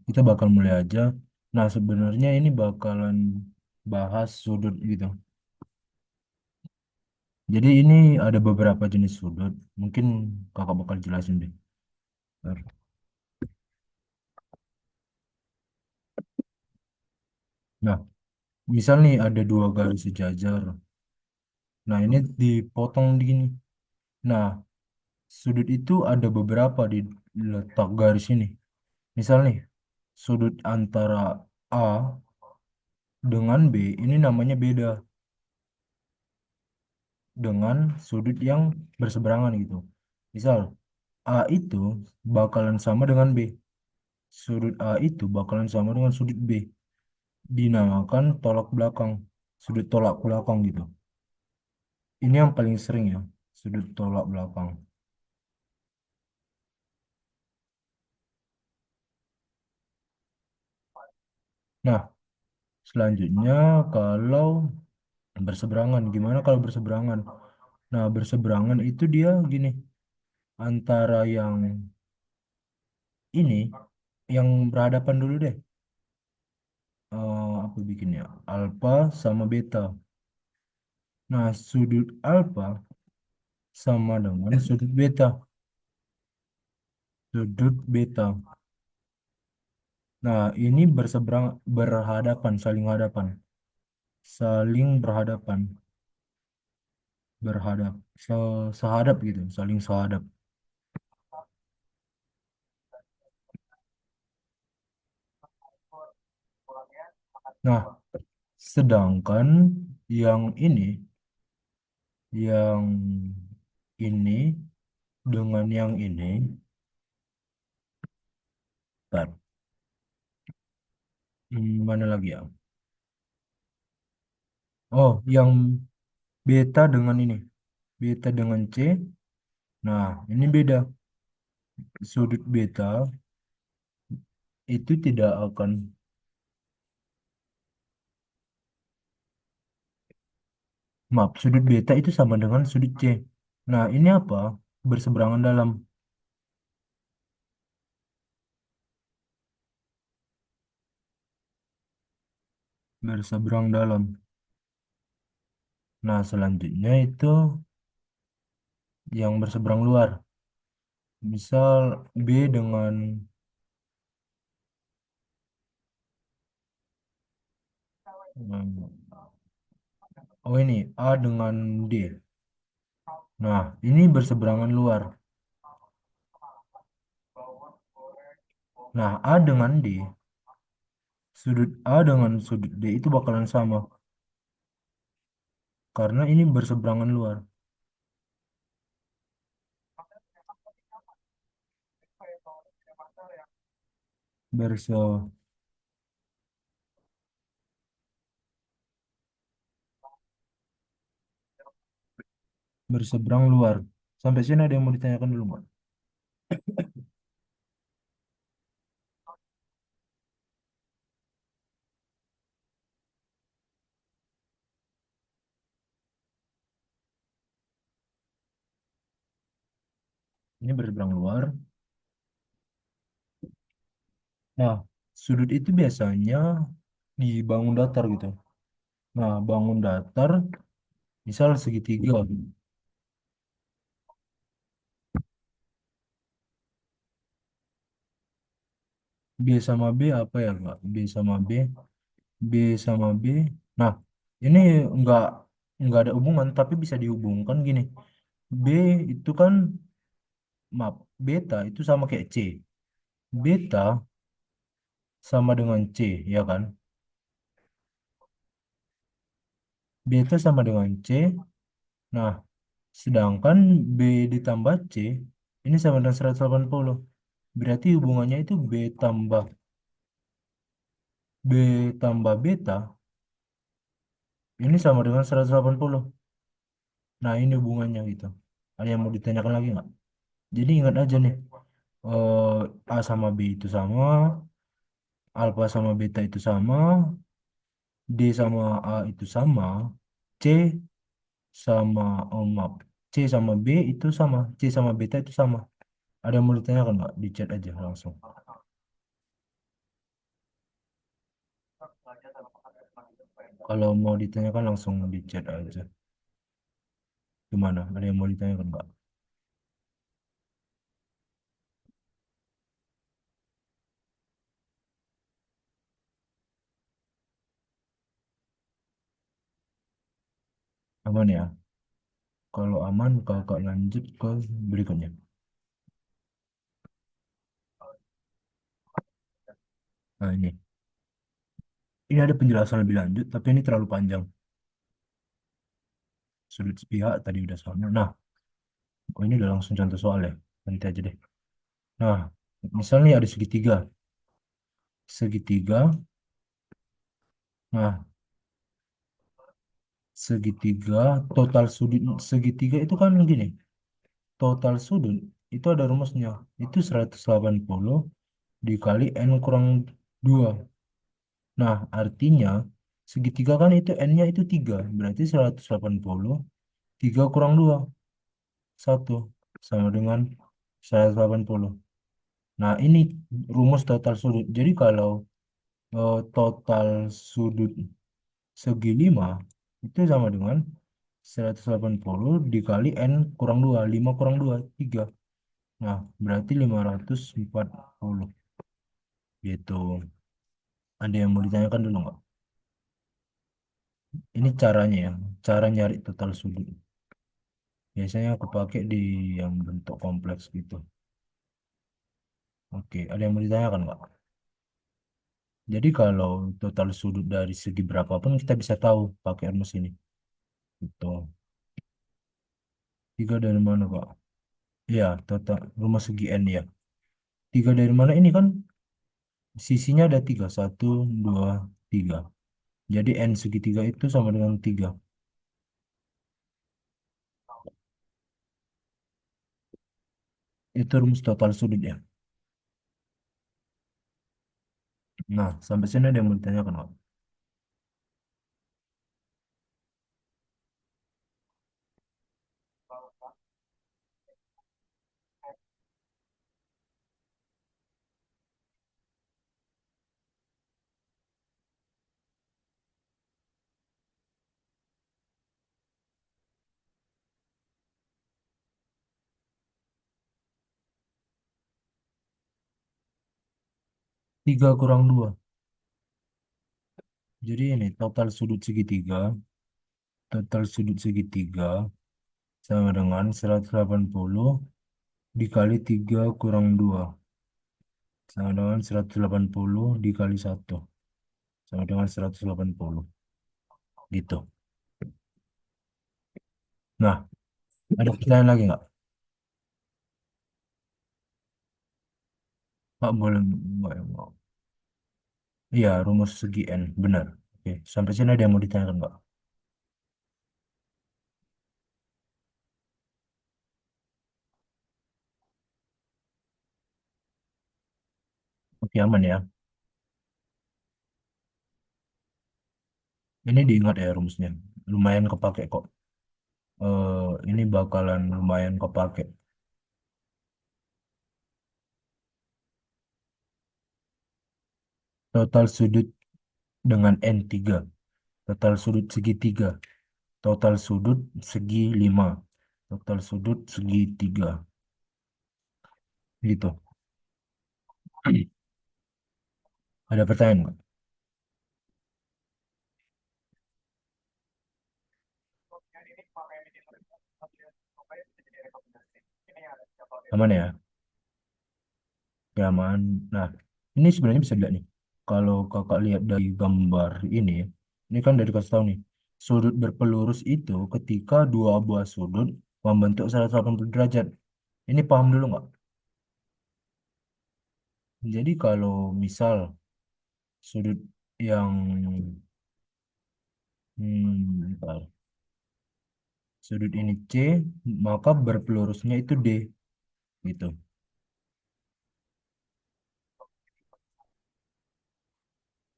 Kita bakal mulai aja. Nah, sebenarnya ini bakalan bahas sudut gitu. Jadi ini ada beberapa jenis sudut. Mungkin kakak bakal jelasin deh. Ntar. Nah, misal nih ada dua garis sejajar. Nah, ini dipotong di gini. Nah, sudut itu ada beberapa di letak garis ini. Misal nih, sudut antara A dengan B ini namanya beda dengan sudut yang berseberangan gitu. Misal, A itu bakalan sama dengan B. Sudut A itu bakalan sama dengan sudut B. Dinamakan tolak belakang. Sudut tolak belakang gitu. Ini yang paling sering ya, sudut tolak belakang. Nah, selanjutnya kalau berseberangan, gimana kalau berseberangan? Nah, berseberangan itu dia gini, antara yang ini, yang berhadapan dulu deh. Apa bikinnya? Alfa sama beta. Nah, sudut alfa sama dengan sudut beta. Sudut beta. Nah, ini berseberang, berhadapan, saling hadapan. Saling berhadapan, berhadap. Sehadap gitu, saling sehadap. Nah, sedangkan yang yang ini dengan yang ini, bentar, mana lagi ya? Oh, yang beta dengan ini, beta dengan C. Nah, ini beda. Sudut beta itu tidak akan, maaf, sudut beta itu sama dengan sudut C. Nah, ini apa? Berseberangan dalam, berseberang dalam. Nah, selanjutnya itu yang berseberang luar. Misal B dengan, hmm, oh ini A dengan D. Nah, ini berseberangan luar. Nah, A dengan D, sudut A dengan sudut D itu bakalan sama. Karena ini berseberangan luar. Berse, berseberang luar. Sampai sini ada yang mau ditanyakan dulu, Mbak? Ini berseberang luar. Nah, sudut itu biasanya dibangun datar gitu. Nah, bangun datar, misal segitiga. B sama B apa ya, Kak? B sama B, B sama B. Nah, ini enggak enggak ada hubungan, tapi bisa dihubungkan gini. B itu kan, maaf, beta itu sama kayak C. Beta sama dengan C, ya kan? Beta sama dengan C. Nah, sedangkan B ditambah C ini sama dengan 180. Berarti hubungannya itu B tambah beta ini sama dengan 180. Nah, ini hubungannya gitu. Ada yang mau ditanyakan lagi nggak? Jadi ingat aja nih, A sama B itu sama, alfa sama beta itu sama, D sama A itu sama, C sama, oh maaf, C sama B itu sama, C sama beta itu sama. Ada yang mau ditanyakan nggak? Di chat aja langsung. Kalau mau ditanyakan langsung di chat aja. Gimana? Ada yang mau ditanyakan nggak? Aman ya? Kalau aman, kakak lanjut ke berikutnya. Nah ini. Ini ada penjelasan lebih lanjut, tapi ini terlalu panjang. Sudut sepihak tadi udah sama. Nah, oh ini udah langsung contoh soal ya. Nanti aja deh. Nah, misalnya ada segitiga. Segitiga. Nah, segitiga, total sudut segitiga itu kan gini. Total sudut itu ada rumusnya. Itu 180 dikali n kurang 2. Nah, artinya segitiga kan itu n-nya itu 3. Berarti 180 3 kurang 2 1 sama dengan 180. Nah, ini rumus total sudut. Jadi kalau total sudut segi 5 itu sama dengan 180 dikali n kurang 2. 5 kurang 2 3. Nah, berarti 540 gitu. Ada yang mau ditanyakan dulu nggak? Ini caranya ya, cara nyari total sudut. Biasanya aku pakai di yang bentuk kompleks gitu. Oke, ada yang mau ditanyakan nggak? Jadi kalau total sudut dari segi berapapun kita bisa tahu pakai rumus ini. Itu. Tiga dari mana, Pak? Ya, total rumus segi n ya. Tiga dari mana ini kan sisinya ada tiga. Satu, dua, tiga. Jadi n segitiga itu sama dengan tiga. Itu rumus total sudut ya. Nah, sampai sini ada yang mau ditanyakan, Pak? Tiga kurang dua. Jadi ini total sudut segitiga. Total sudut segitiga sama dengan 180 dikali 3 kurang 2 sama dengan 180 dikali satu sama dengan 180 gitu. Nah, ada pertanyaan lagi nggak? Pak boleh nggak ya? Pak? Iya, rumus segi N, benar. Oke, sampai sini ada yang mau ditanyakan nggak? Oke, aman ya. Ini diingat ya rumusnya. Lumayan kepake kok. Ini bakalan lumayan kepake. Total sudut dengan N3. Total sudut segitiga. Total sudut segi 5. Total sudut segi 3. Gitu. Ada pertanyaan nggak? Aman ya? Ya, aman. Nah, ini sebenarnya bisa dilihat nih. Kalau kakak lihat dari gambar ini kan dari kasih tahu nih. Sudut berpelurus itu ketika dua buah sudut membentuk 180 derajat. Ini paham dulu nggak? Jadi kalau misal sudut yang bentar. Sudut ini C, maka berpelurusnya itu D gitu.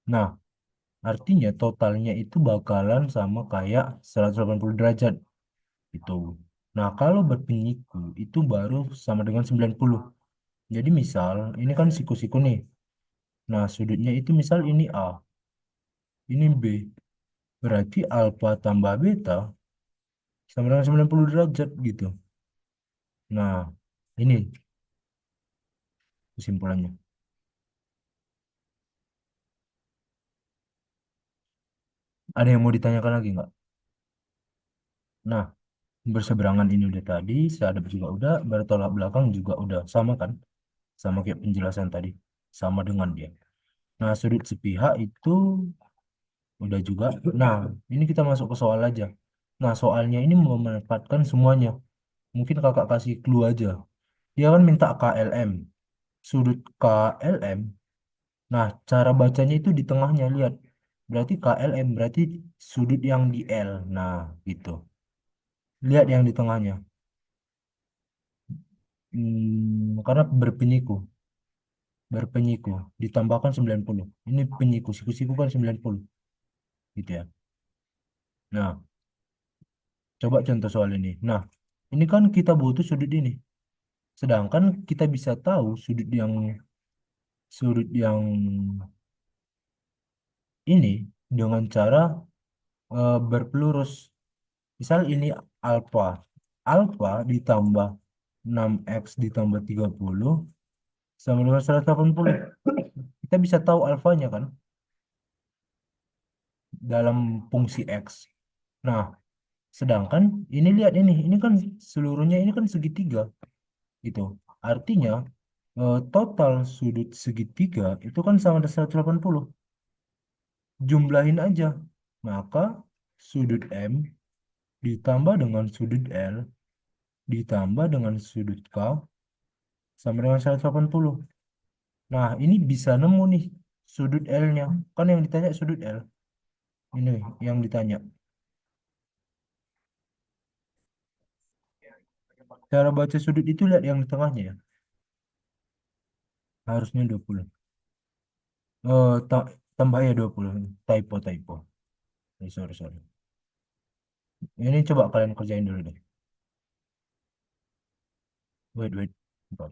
Nah, artinya totalnya itu bakalan sama kayak 180 derajat itu. Nah, kalau berpenyiku itu baru sama dengan 90. Jadi misal ini kan siku-siku nih. Nah, sudutnya itu misal ini A. ini B. Berarti alfa tambah beta sama dengan 90 derajat gitu. Nah, ini kesimpulannya. Ada yang mau ditanyakan lagi nggak? Nah, berseberangan ini udah tadi, sehadap juga udah, bertolak belakang juga udah. Sama kan? Sama kayak penjelasan tadi. Sama dengan dia. Nah, sudut sepihak itu udah juga. Nah, ini kita masuk ke soal aja. Nah, soalnya ini memanfaatkan semuanya. Mungkin kakak kasih clue aja. Dia kan minta KLM. Sudut KLM. Nah, cara bacanya itu di tengahnya, lihat. Berarti KLM, berarti sudut yang di L. Nah, gitu. Lihat yang di tengahnya. Karena berpenyiku. Berpenyiku. Ditambahkan 90. Ini penyiku. Siku-siku kan 90. Gitu ya. Nah, coba contoh soal ini. Nah, ini kan kita butuh sudut ini. Sedangkan kita bisa tahu sudut yang ini dengan cara berpelurus. Misal ini alfa. Alfa ditambah 6x ditambah 30 sama dengan 180. Kita bisa tahu alfanya kan dalam fungsi x. Nah, sedangkan ini lihat ini kan seluruhnya ini kan segitiga gitu. Artinya total sudut segitiga itu kan sama dengan 180. Jumlahin aja. Maka sudut M ditambah dengan sudut L ditambah dengan sudut K sama dengan 180. Nah, ini bisa nemu nih sudut L-nya. Kan yang ditanya sudut L. Ini yang ditanya. Cara baca sudut itu lihat yang di tengahnya ya. Harusnya 20. Tambah ya 20. Typo, typo. Sorry, sorry. Ini coba kalian kerjain dulu deh. Wait, wait. Bentar.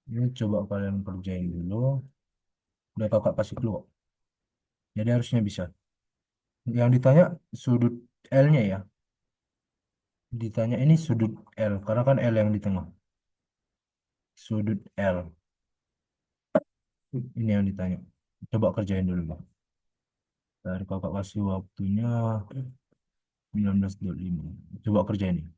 Ini coba kalian kerjain dulu. Udah kakak kasih keluar. Jadi harusnya bisa. Yang ditanya sudut L-nya ya. Ditanya ini sudut L. Karena kan L yang di tengah. Sudut L. Ini yang ditanya. Coba kerjain dulu, Bang. Dari kakak kasih waktunya 19.25. Coba kerjain nih.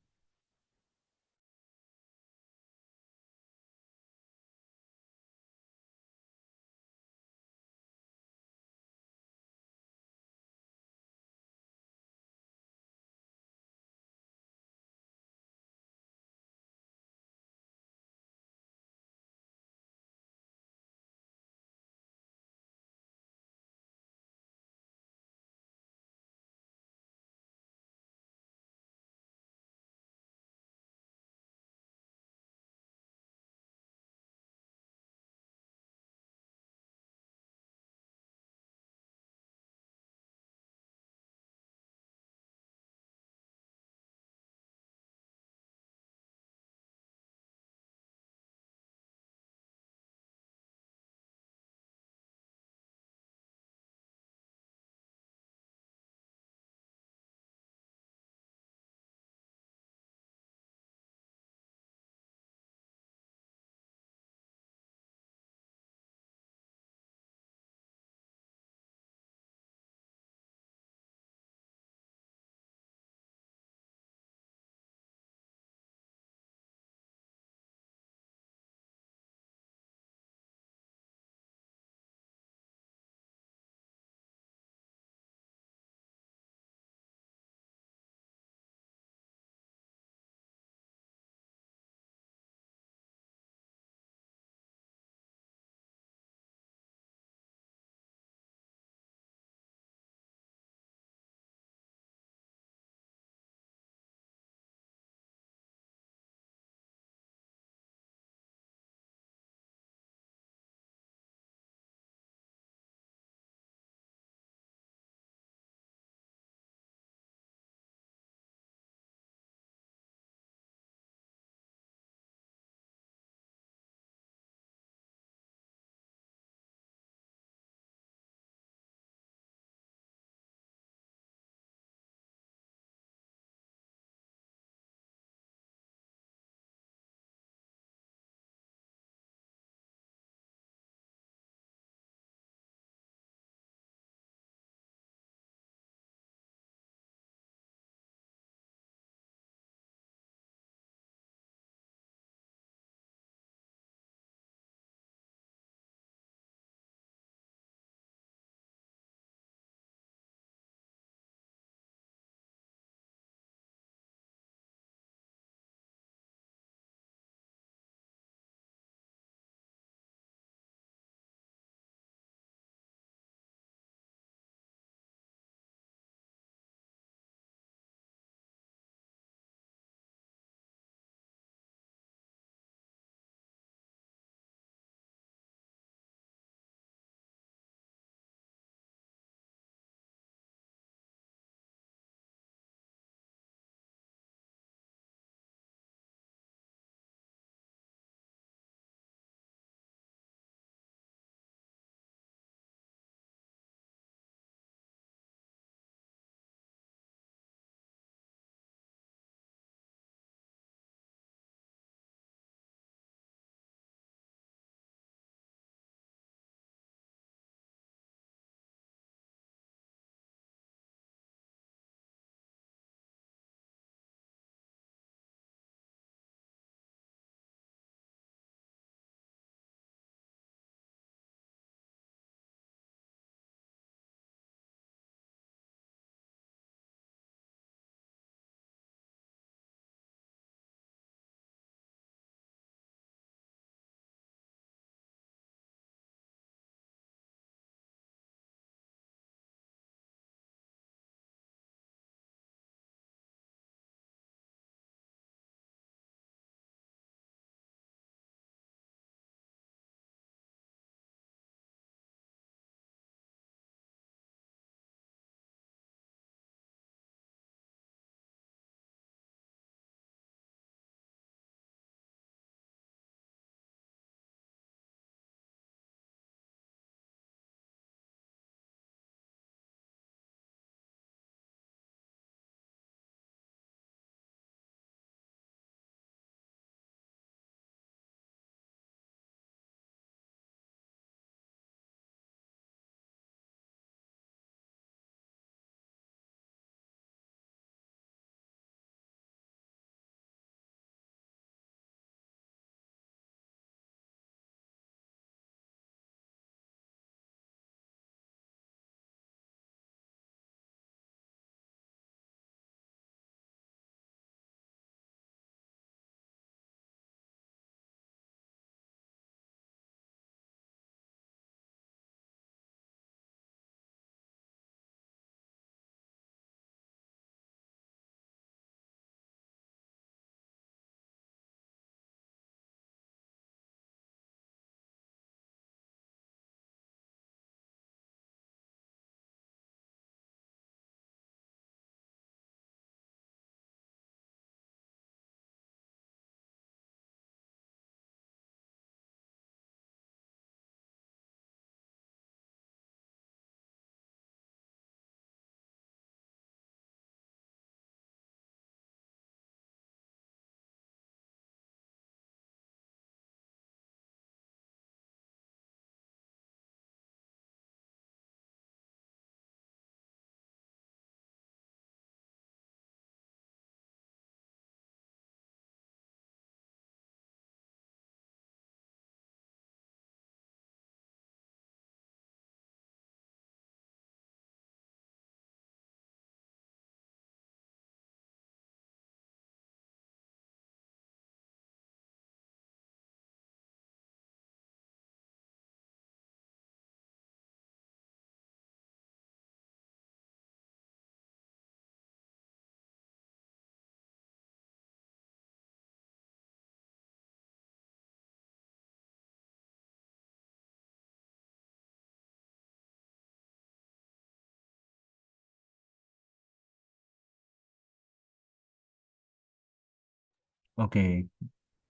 Oke,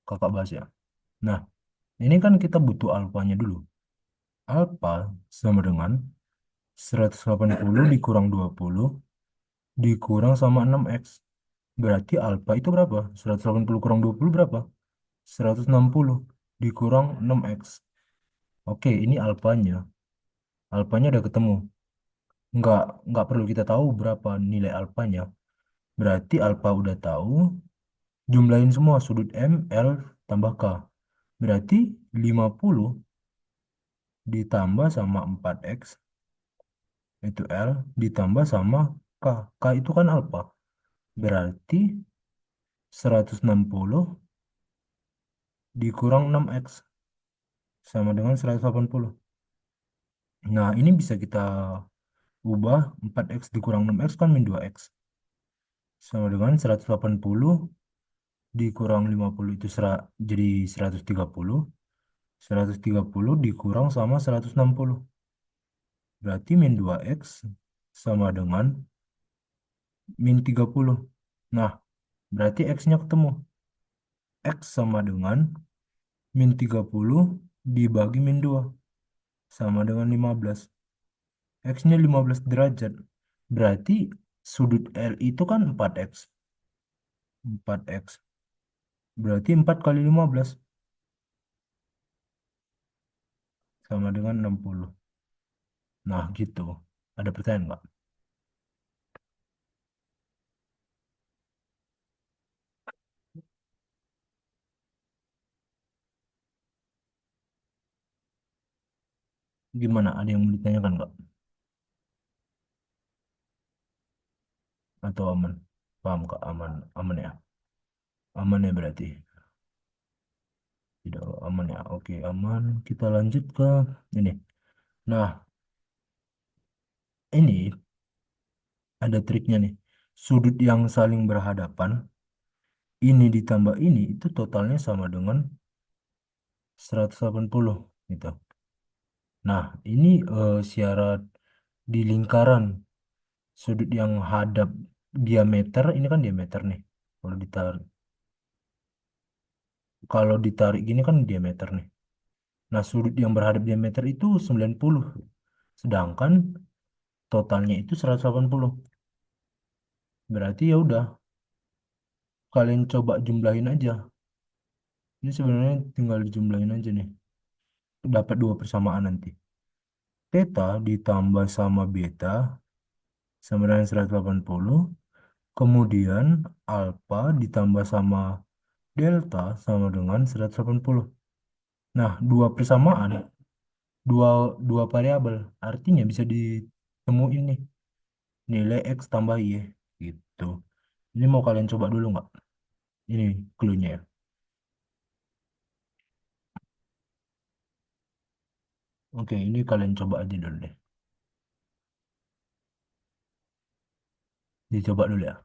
kakak bahas ya. Nah, ini kan kita butuh alfanya dulu. Alfa sama dengan 180 dikurang 20 dikurang sama 6x. Berarti alfa itu berapa? 180 kurang 20 berapa? 160 dikurang 6x. Oke, ini alfanya. Alfanya udah ketemu. Nggak, nggak perlu kita tahu berapa nilai alfanya. Berarti alfa udah tahu. Jumlahin semua sudut M, L, tambah K. Berarti 50 ditambah sama 4x itu L ditambah sama K. K itu kan alfa. Berarti 160 dikurang 6x sama dengan 180. Nah, ini bisa kita ubah 4x dikurang 6x kan min 2x. Sama dengan 180 dikurang 50 itu jadi 130. 130 dikurang sama 160. Berarti min 2x sama dengan min 30. Nah, berarti x-nya ketemu. X sama dengan min 30 dibagi min 2 sama dengan 15. X-nya 15 derajat. Berarti sudut L itu kan 4x. 4x. Berarti 4 kali 15 sama dengan 60. Nah, gitu. Ada pertanyaan nggak? Gimana? Ada yang mau ditanyakan nggak? Atau aman? Paham kak? Aman. Aman ya? Aman ya berarti. Tidak aman ya. Oke, aman. Kita lanjut ke ini. Nah, ini ada triknya nih. Sudut yang saling berhadapan, ini ditambah ini, itu totalnya sama dengan 180 gitu. Nah, ini syarat di lingkaran. Sudut yang hadap diameter, ini kan diameter nih. Kalau ditarik, kalau ditarik gini kan diameter nih. Nah, sudut yang berhadap diameter itu 90. Sedangkan totalnya itu 180. Berarti ya udah, kalian coba jumlahin aja. Ini sebenarnya tinggal dijumlahin aja nih. Dapat dua persamaan nanti. Theta ditambah sama beta sama dengan 180. Kemudian alfa ditambah sama delta sama dengan 180. Nah, dua persamaan, dua, dua variabel. Artinya bisa ditemuin nih. Nilai X tambah Y. Gitu. Ini mau kalian coba dulu nggak? Ini clue-nya ya. Oke, ini kalian coba aja dulu deh. Dicoba dulu ya.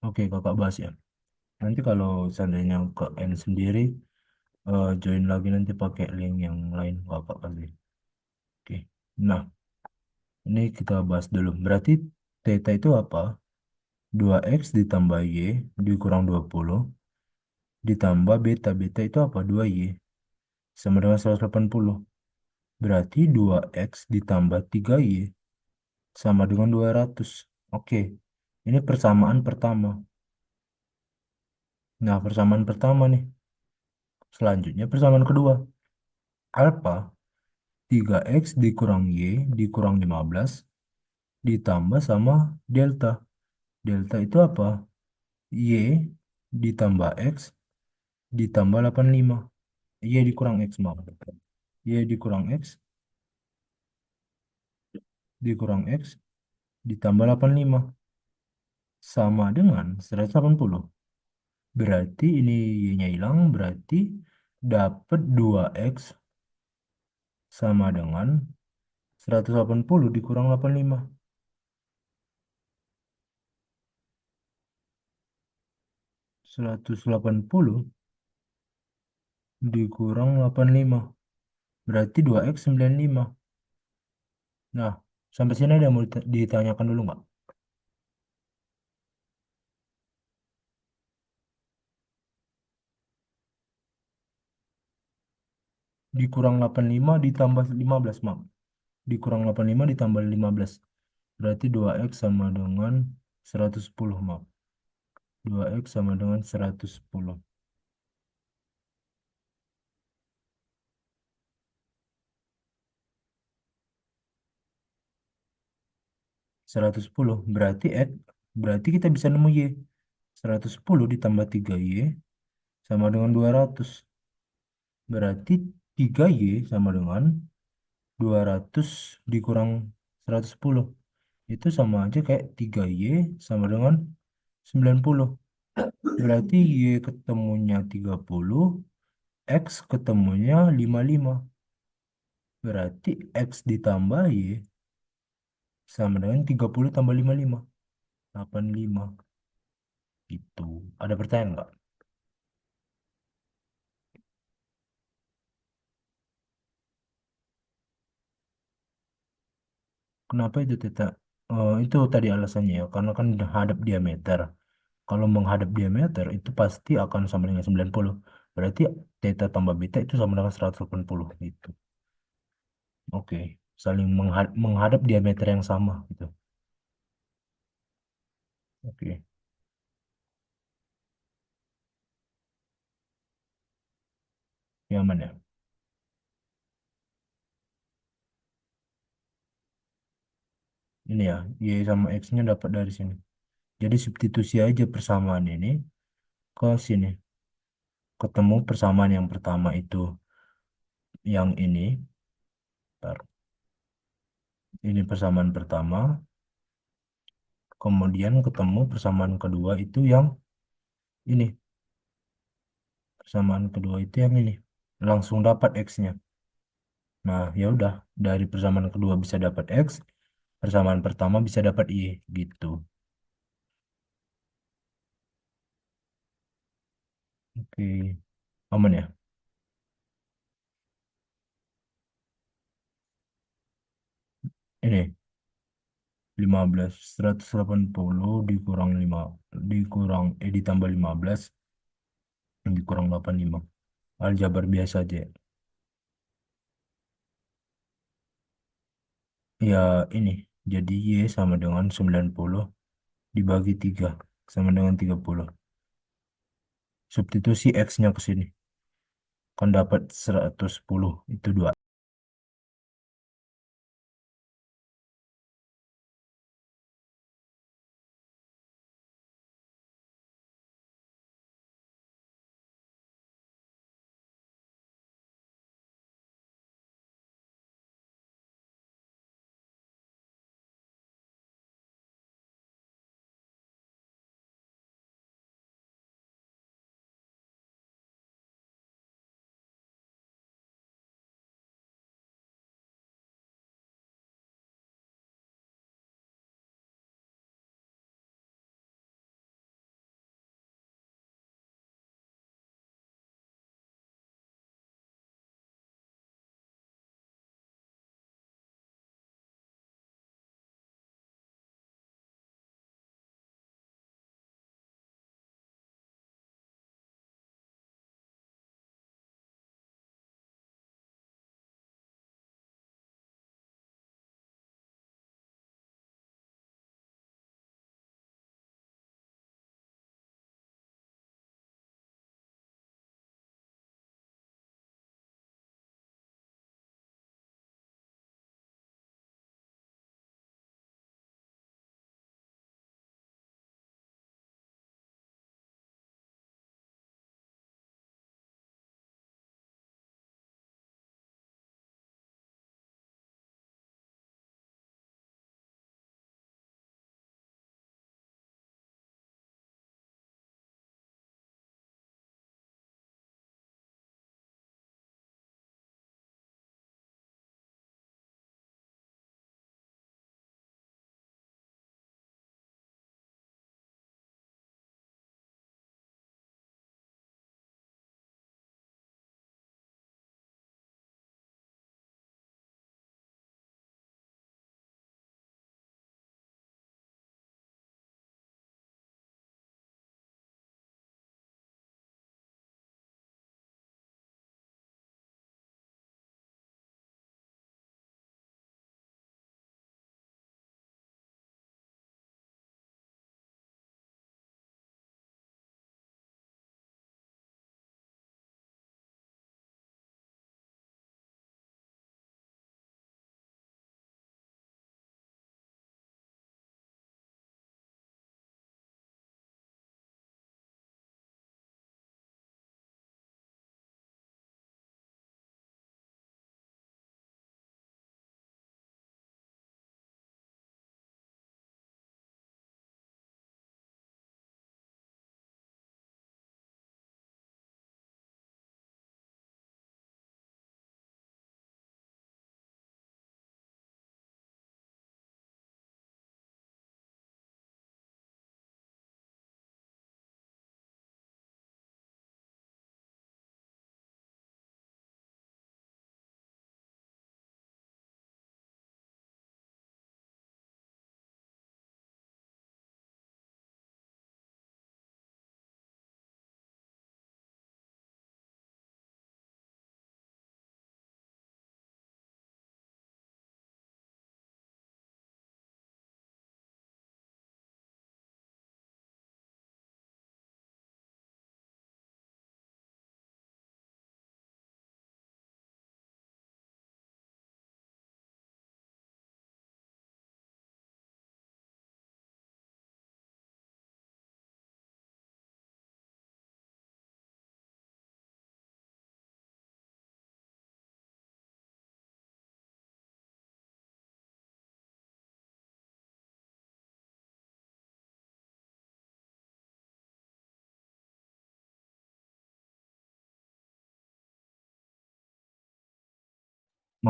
Oke, kakak bahas ya. Nanti kalau seandainya ke N sendiri, join lagi nanti pakai link yang lain kakak kasih. Oke. Nah, ini kita bahas dulu. Berarti theta itu apa? 2x ditambah y dikurang 20 ditambah beta. Beta itu apa? 2y sama dengan 180. Berarti 2x ditambah 3y sama dengan 200. Oke, ini persamaan pertama. Nah, persamaan pertama nih. Selanjutnya persamaan kedua. Alpha 3x dikurang y dikurang 15 ditambah sama delta. Delta itu apa? Y ditambah x ditambah 85. Y dikurang x, maaf. Y dikurang x dikurang x ditambah 85 sama dengan 180. Berarti ini y-nya hilang, berarti dapat 2x sama dengan 180 dikurang 85. 180 dikurang 85. Berarti 2x 95. Nah, sampai sini ada yang mau ditanyakan dulu nggak? Dikurang 85 ditambah 15, Mak. Dikurang 85 ditambah 15. Berarti 2x sama dengan 110, Mak. 2x sama dengan 110. 110 berarti berarti kita bisa nemu y. 110 ditambah 3y sama dengan 200. Berarti 3y sama dengan 200 dikurang 110. Itu sama aja kayak 3y sama dengan 90. Berarti y ketemunya 30, x ketemunya 55. Berarti x ditambah y sama dengan 30 tambah 55. 85. Itu. Ada pertanyaan nggak? Kenapa itu tidak? Itu tadi alasannya ya, karena kan hadap diameter. Kalau menghadap diameter itu pasti akan sama dengan 90. Berarti theta tambah beta itu sama dengan 180 gitu. Oke, saling menghadap diameter yang sama gitu. Oke, yang mana? Ini ya, y sama x-nya dapat dari sini. Jadi substitusi aja persamaan ini ke sini. Ketemu persamaan yang pertama itu yang ini. Bentar. Ini persamaan pertama. Kemudian ketemu persamaan kedua itu yang ini. Persamaan kedua itu yang ini. Langsung dapat X-nya. Nah, ya udah. Dari persamaan kedua bisa dapat X. Persamaan pertama bisa dapat Y. Gitu. Oke. Aman ya? Ini. 15. 180 dikurang 5. Dikurang, ditambah 15. Dikurang 85. Aljabar biasa aja. Ya, ini. Jadi Y sama dengan 90 dibagi 3 sama dengan 30. Substitusi X-nya ke sini. Kan dapat 110. Itu 2.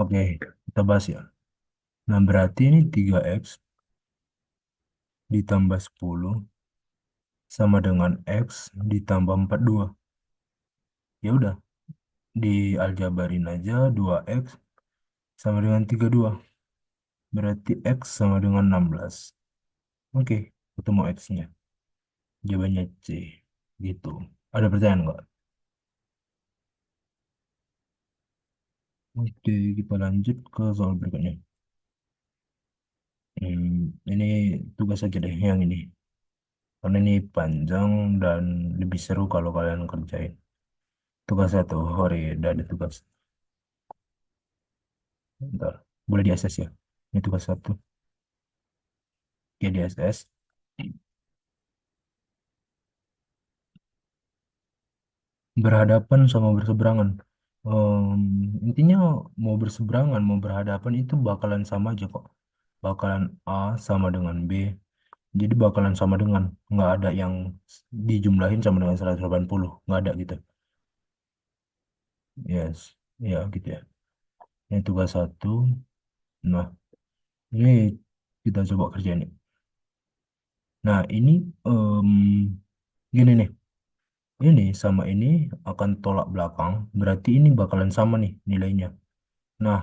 Oke, kita bahas ya. Nah, berarti ini 3x ditambah 10 sama dengan x ditambah 42. Ya udah, dialjabarin aja 2x sama dengan 32. Berarti x sama dengan 16. Oke, ketemu x-nya. Jawabannya C. Gitu. Ada pertanyaan nggak? Oke, kita lanjut ke soal berikutnya. Ini tugas aja deh yang ini. Karena ini panjang dan lebih seru kalau kalian kerjain. Tugas satu, hore, udah ada tugas. Bentar, boleh di SS ya. Ini tugas satu, ya di SS. Berhadapan sama berseberangan. Em, Intinya mau berseberangan, mau berhadapan itu bakalan sama aja kok. Bakalan A sama dengan B. Jadi bakalan sama dengan. Nggak ada yang dijumlahin sama dengan 180. Nggak ada gitu. Yes. Ya gitu ya. Ini tugas satu. Nah, ini kita coba kerjain. Nah, ini em, gini nih. Ini sama ini akan tolak belakang. Berarti ini bakalan sama nih nilainya. Nah,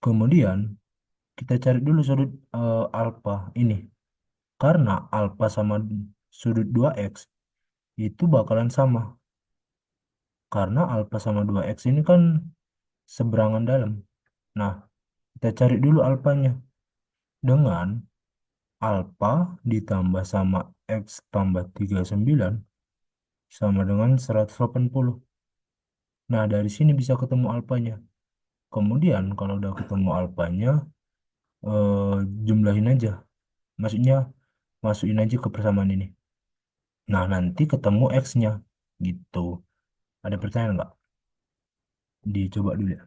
kemudian kita cari dulu sudut alfa ini. Karena alfa sama sudut 2x itu bakalan sama. Karena alfa sama 2x ini kan seberangan dalam. Nah, kita cari dulu alfanya. Dengan alfa ditambah sama x tambah 39 sama dengan 180. Nah, dari sini bisa ketemu alfanya. Kemudian kalau udah ketemu alfanya, eh, jumlahin aja. Maksudnya masukin aja ke persamaan ini. Nah, nanti ketemu X-nya. Gitu. Ada pertanyaan nggak? Dicoba dulu ya.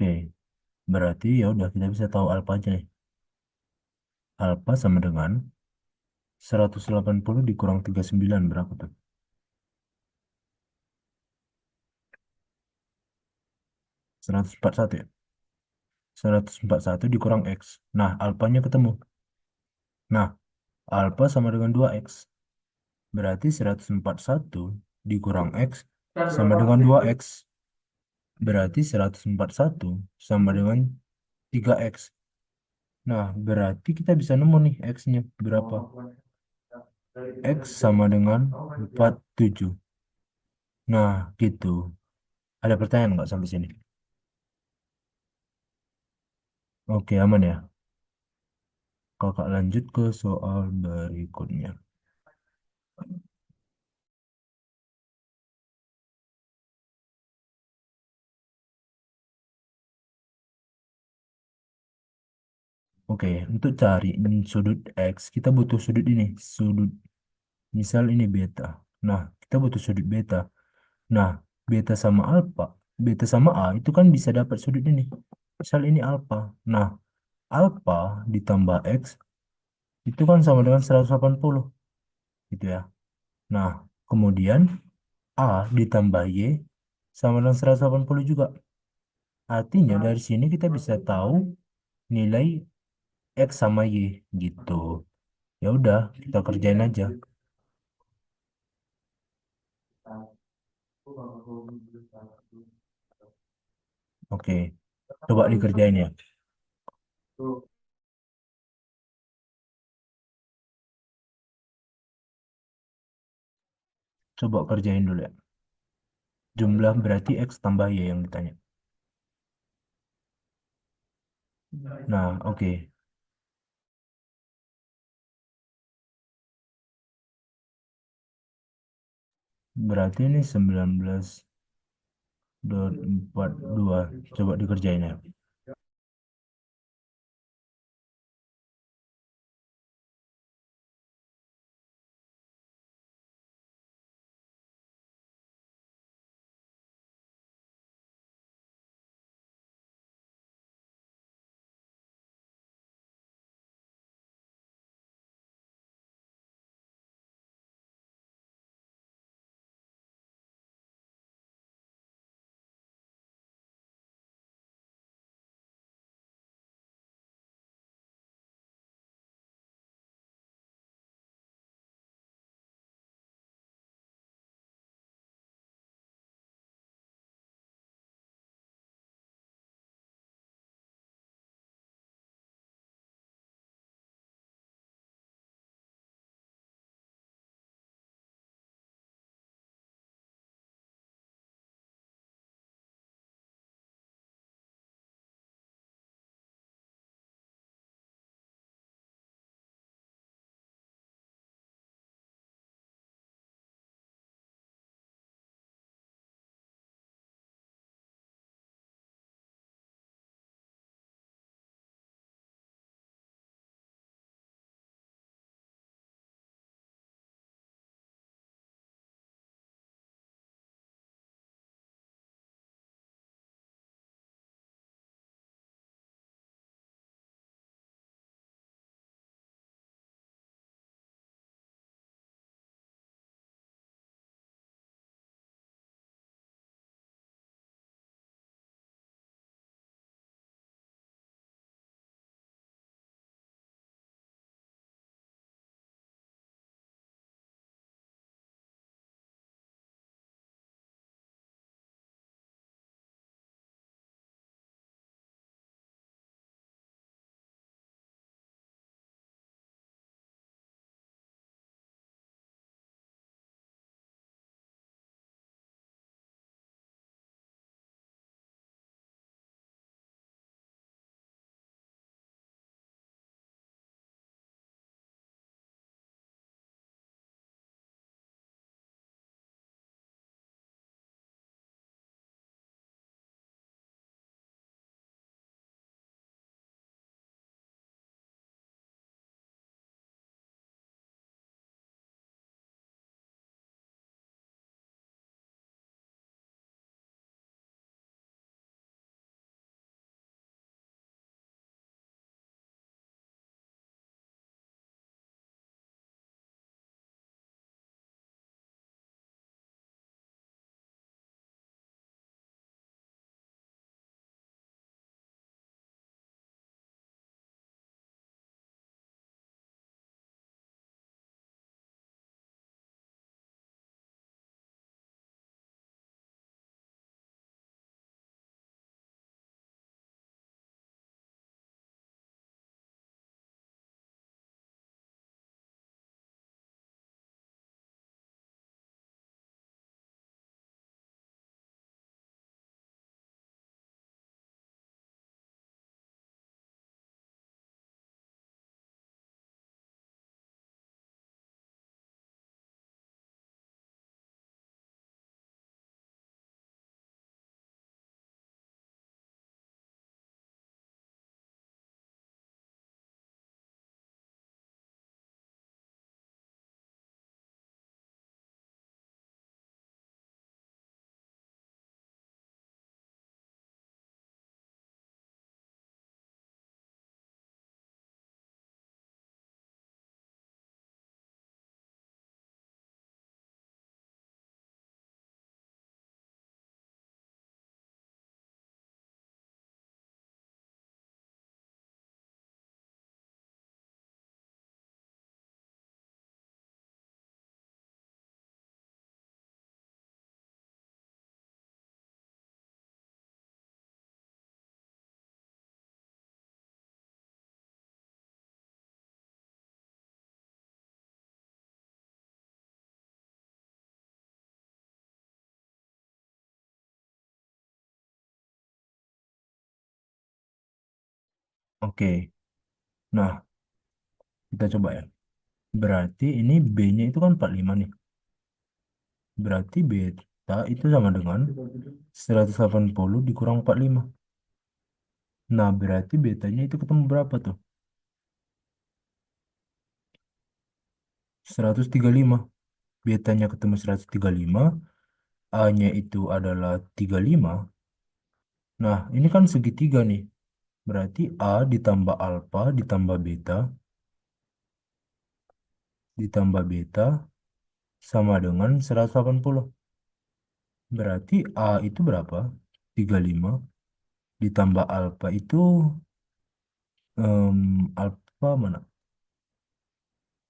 Oke, berarti ya udah kita bisa tahu alfa aja nih. Alfa sama dengan 180 dikurang 39 berapa tuh? 141 ya? 141 dikurang X. Nah, alfanya ketemu. Nah, alfa sama dengan 2X. Berarti 141 dikurang X sama dengan 2X. Berarti 141 sama dengan 3X. Nah, berarti kita bisa nemu nih X-nya berapa? X sama dengan 47. Nah, gitu. Ada pertanyaan nggak sampai sini? Oke, aman ya. Kakak lanjut ke soal berikutnya. Oke, untuk cari sudut X, kita butuh sudut ini. Sudut, misal ini beta. Nah, kita butuh sudut beta. Nah, beta sama alfa, beta sama A itu kan bisa dapat sudut ini. Misal ini alfa. Nah, alfa ditambah X itu kan sama dengan 180 gitu ya. Nah, kemudian A ditambah Y sama dengan 180 juga. Artinya dari sini kita bisa tahu nilai X sama Y gitu. Ya udah, kita kerjain aja. Oke, coba dikerjain ya. Coba kerjain dulu ya. Jumlah berarti X tambah Y yang ditanya. Nah, oke. Berarti ini 19,42. Coba dikerjain ya. Oke. Nah, kita coba ya. Berarti ini B-nya itu kan 45 nih. Berarti beta itu sama dengan 180 dikurang 45. Nah, berarti betanya itu ketemu berapa tuh? 135. Betanya ketemu 135. A-nya itu adalah 35. Nah, ini kan segitiga nih. Berarti A ditambah alfa ditambah beta sama dengan 180. Berarti A itu berapa? 35 ditambah alfa itu alfa mana?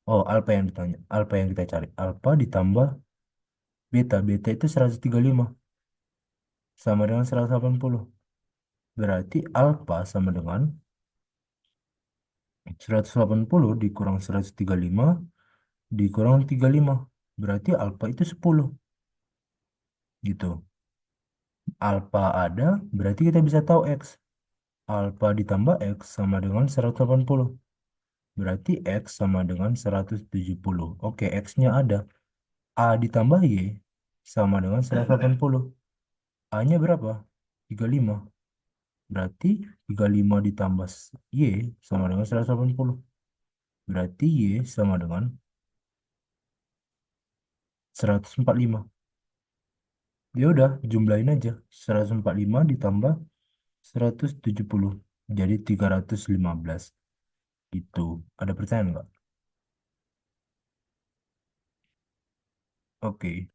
Oh, alfa yang ditanya. Alfa yang kita cari. Alfa ditambah beta. Beta itu 135 sama dengan 180. Berarti alfa sama dengan 180 dikurang 135 dikurang 35. Berarti alfa itu 10 gitu. Alfa ada, berarti kita bisa tahu X. Alfa ditambah X sama dengan 180. Berarti X sama dengan 170. Oke, X-nya ada. A ditambah Y sama dengan 180. A-nya berapa? 35. Berarti 35 ditambah Y sama dengan 180. Berarti Y sama dengan 145. Ya udah, jumlahin aja. 145 ditambah 170. Jadi 315. Itu. Ada pertanyaan nggak? Oke.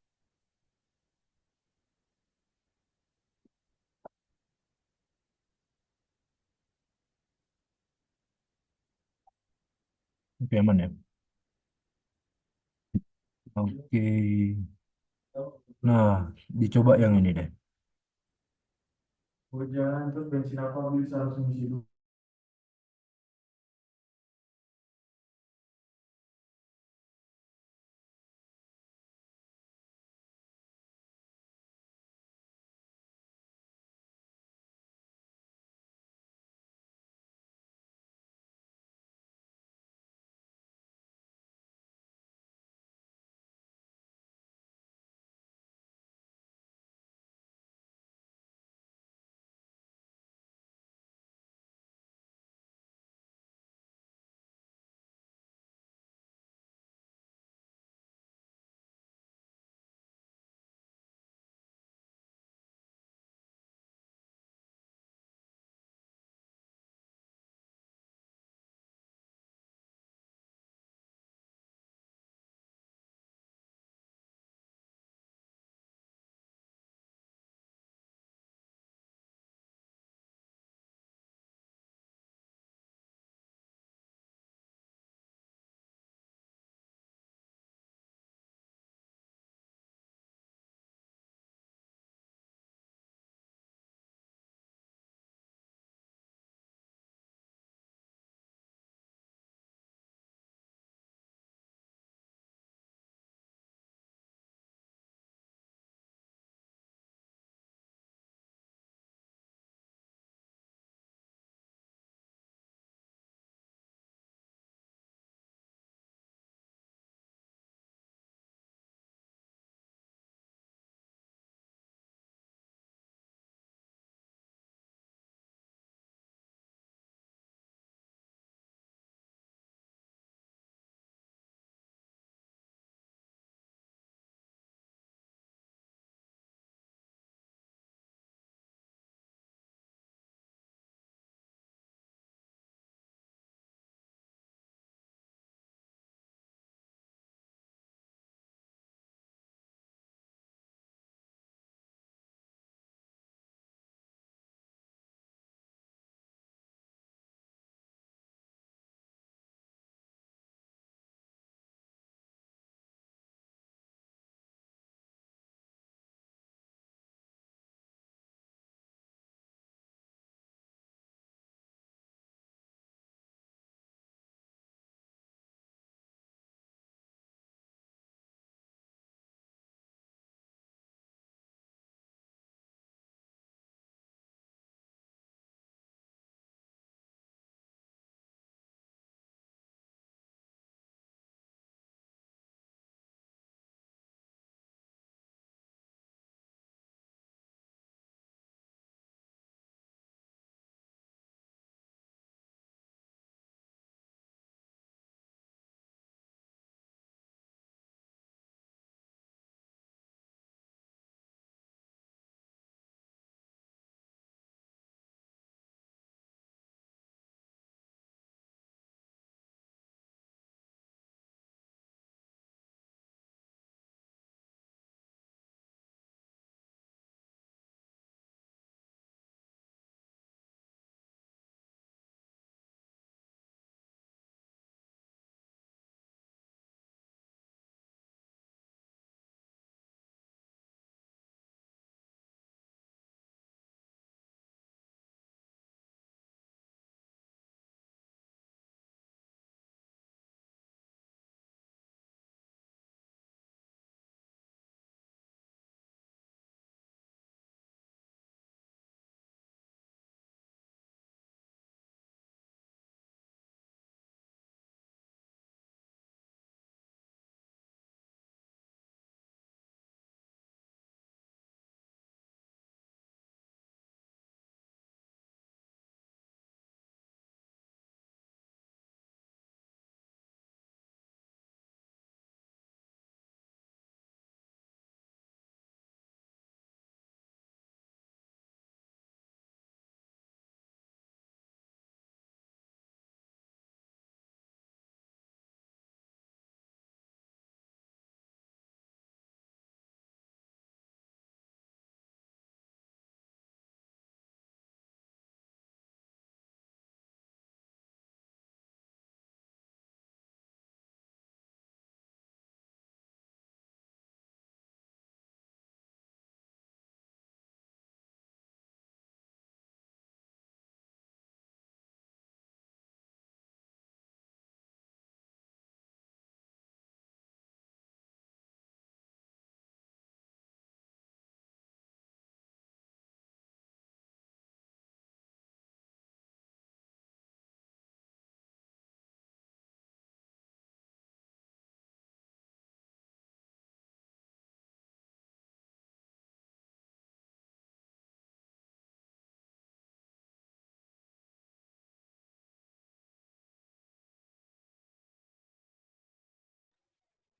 Oke, aman ya? Oke. Nah, dicoba yang ini deh. Hujan, terus bensin apa bisa langsung isi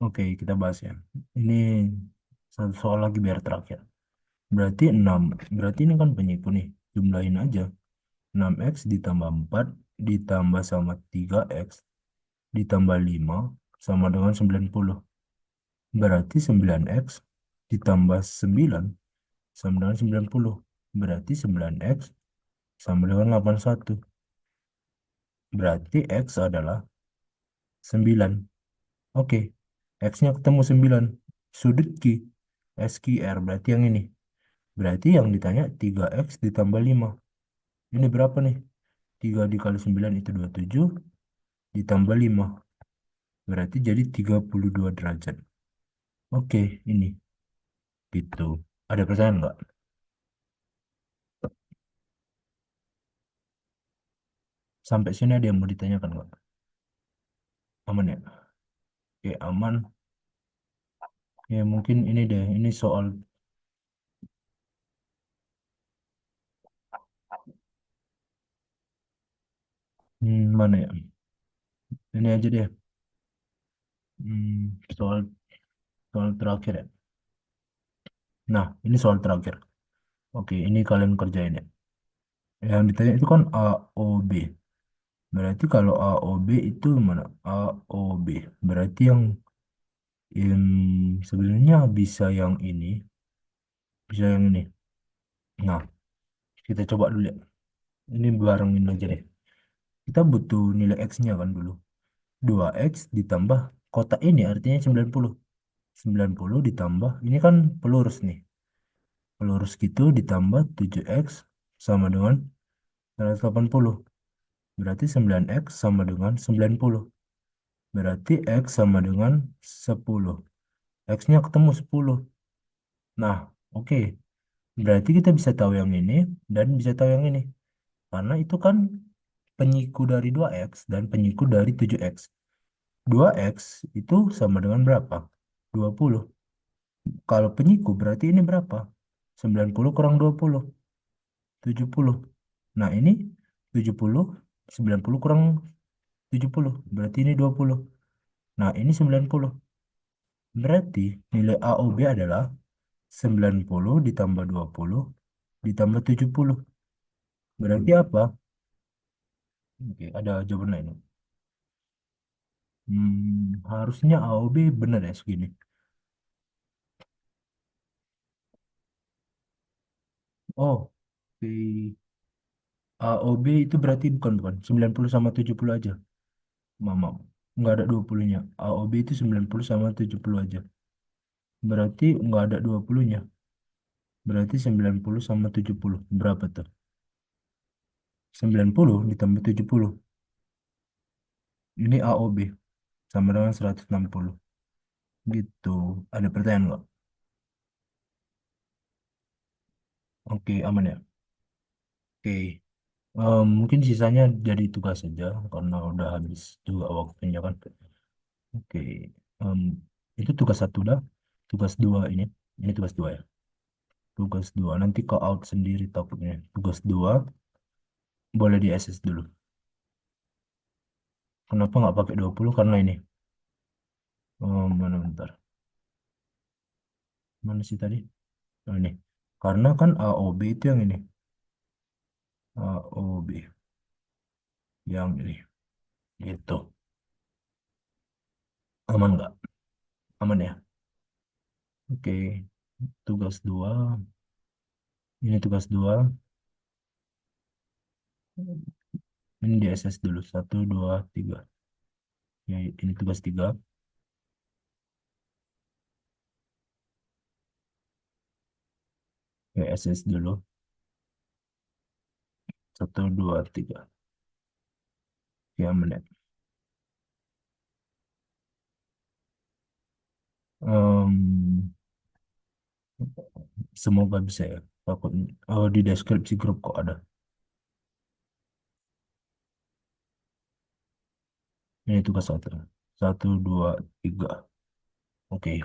Oke, kita bahas ya. Ini satu soal lagi biar terakhir. Berarti 6. Berarti ini kan penyiku nih. Jumlahin aja. 6x ditambah 4 ditambah sama 3x ditambah 5 sama dengan 90. Berarti 9x ditambah 9 sama dengan 90. Berarti 9x sama dengan 81. Berarti x adalah 9. Oke, x-nya ketemu 9. Sudut Q, SQR berarti yang ini. Berarti yang ditanya 3x ditambah 5. Ini berapa nih? 3 dikali 9 itu 27, ditambah 5. Berarti jadi 32 derajat. Oke, ini. Gitu. Ada pertanyaan nggak? Sampai sini ada yang mau ditanyakan nggak? Aman ya? Oke, aman. Ya mungkin ini deh. Ini soal mana ya? Ini aja deh. Soal soal terakhir ya. Nah, ini soal terakhir. Oke, ini kalian kerjain ya. Yang ditanya itu kan A, O, B. Berarti kalau A, O, B itu mana? A, O, B. Berarti yang sebenarnya bisa yang ini, bisa yang ini. Nah, kita coba dulu ya. Ini barengin aja deh. Kita butuh nilai X-nya kan dulu. 2X ditambah kotak ini artinya 90. 90 ditambah, ini kan pelurus nih. Pelurus gitu ditambah 7X sama dengan 180. Berarti 9X sama dengan 90. Berarti X sama dengan 10. X-nya ketemu 10. Nah, oke. Berarti kita bisa tahu yang ini dan bisa tahu yang ini. Karena itu kan penyiku dari 2X dan penyiku dari 7X. 2X itu sama dengan berapa? 20. Kalau penyiku berarti ini berapa? 90 kurang 20, 70. Nah, ini 70, 90 kurang 70. Berarti ini 20. Nah, ini 90. Berarti nilai AOB adalah 90 ditambah 20 ditambah 70. Berarti apa? Oke, ada jawaban lain. Harusnya AOB benar ya segini. Oh, di AOB itu berarti bukan 90 sama 70 aja. Mama, nggak ada 20-nya. AOB itu 90 sama 70 aja. Berarti nggak ada 20-nya. Berarti 90 sama 70. Berapa tuh? 90 ditambah 70. Ini AOB sama dengan 160. Gitu. Ada pertanyaan nggak? Oke, aman ya. Oke. Mungkin sisanya jadi tugas saja karena udah habis juga waktunya kan. Oke. Em, itu tugas satu dah. Tugas dua ini. Ini tugas dua ya. Tugas dua. Nanti ke out sendiri takutnya. Tugas dua boleh di SS dulu. Kenapa nggak pakai 20? Karena ini. Mana bentar. Mana sih tadi? Oh, ini. Karena kan AOB itu yang ini. AOB. Yang ini. Gitu. Aman nggak? Aman ya? Oke. Tugas dua. Ini tugas dua. Ini di SS dulu. Satu, dua, tiga. Ya, ini tugas tiga. Ya, SS dulu. Satu, dua, tiga. Ya, menit. Em, semoga bisa ya. Takut. Oh, di deskripsi grup kok ada. Ini tugas satu. Satu, dua, tiga. Oke.